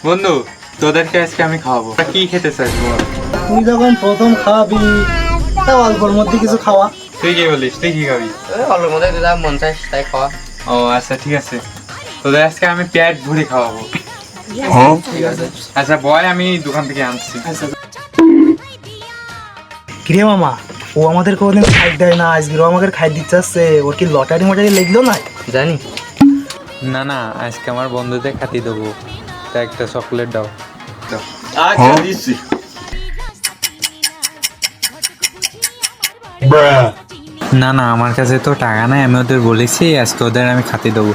বন্ধু তোদেরকে আজকে আমি খাওয়াবো, কি খেতে চাস বল? তুই যখন প্রথম খাওয়াবি তা অল্পর মধ্যে কিছু খাওয়া। তুই কি বলিস, তুই কি খাবি? অল্পের মধ্যে যা মন চায় তাই খাওয়া। ও আচ্ছা ঠিক আছে, তোদের আজকে আমি পেট ভরে খাওয়াবো। ঠিক আছে। আচ্ছা বয়, আমি দোকান থেকে আনছি। কিরে মামা, ও আমাদের কোনোদিন খাই দেয় না, আজকেও আমাকে খাই দিচ্ছে আসছে। ওর কি লটারি মটারি লেগলো না? জানি না না, আজকে আমার বন্ধুদের খাতি দেবো, তা একটা চকলেট দাও। আচ্ছা দিচ্ছি। না না, আমার কাছে তো টাকা নাই, আমি ওদের বলেছি আজকে ওদের আমি খাতি দেবো,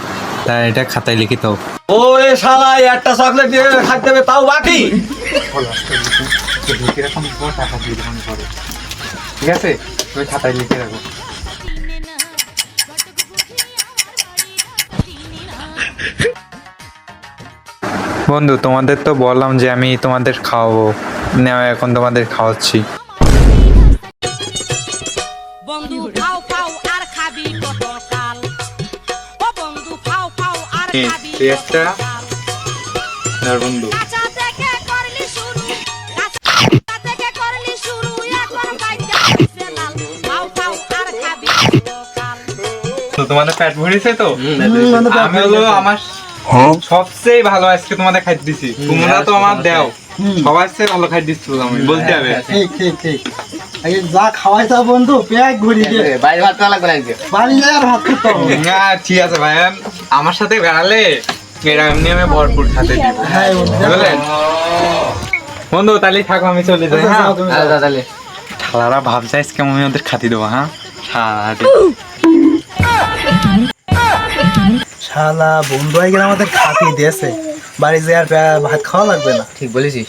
তা এটা খাতায় লিখে দাও। ওরে শালা একটা চকলেট দিয়ে খাইতে দেবে তাও বাকি। ঠিক আছে, তুমি খাতায় লিখে রাখো। বন্ধু তোমাদের তো বললাম যে আমি তোমাদের খাওয়াবো, নেওয়া এখন তোমাদের খাওয়াচ্ছি। বন্ধু খাও খাও আর খাবি পটল কাল, ও বন্ধু খাও খাও আর খাবি তুই একটা আর বন্ধু কাঁচা থেকে করলি শুরু, কাঁচা থেকে করলি শুরু, এখন বাইটা হইছে লাল, খাও খাও আর খাবি পটল কাল। তো তোমাদের পেট ভরেছে তো? আমি হলো আমার সবচেয়ে ভালো আজকে তোমাদের খাইতে দিছি, তোমরা তো আমার দাও সবার চেয়ে ভালো খাইতে দিচ্ছ, আমি বলতে হবে। ঠিক ঠিক ঠিক, আগে যা খাওয়াই তা বন্ধু পেট ভরি গে, বাইরে ভাত খাওয়া লাগবে না আজকে। বাড়ি যায় আর ভাত খেতে হবে। না ঠিক আছে ভাই, আমার সাথে বেড়ালে এরা এমনি আমি ভরপুর খাতে দিব, হ্যাঁ বন্ধু, বুঝলেন? বন্ধু তাহলে থাকো, আমি চলে যাই। হ্যাঁ, যাও তুমি যাও। আচ্ছা তাহলে শালারা ভাবছে আজকে আমি ওদের খাতি দেবো। হ্যাঁ সারাটি শালা বন্ধু হয়ে গেলে আমাদের খাতি দিয়েছে, বাড়ি যায় আর ভাত খাওয়া লাগবে না। ঠিক বলেছিস।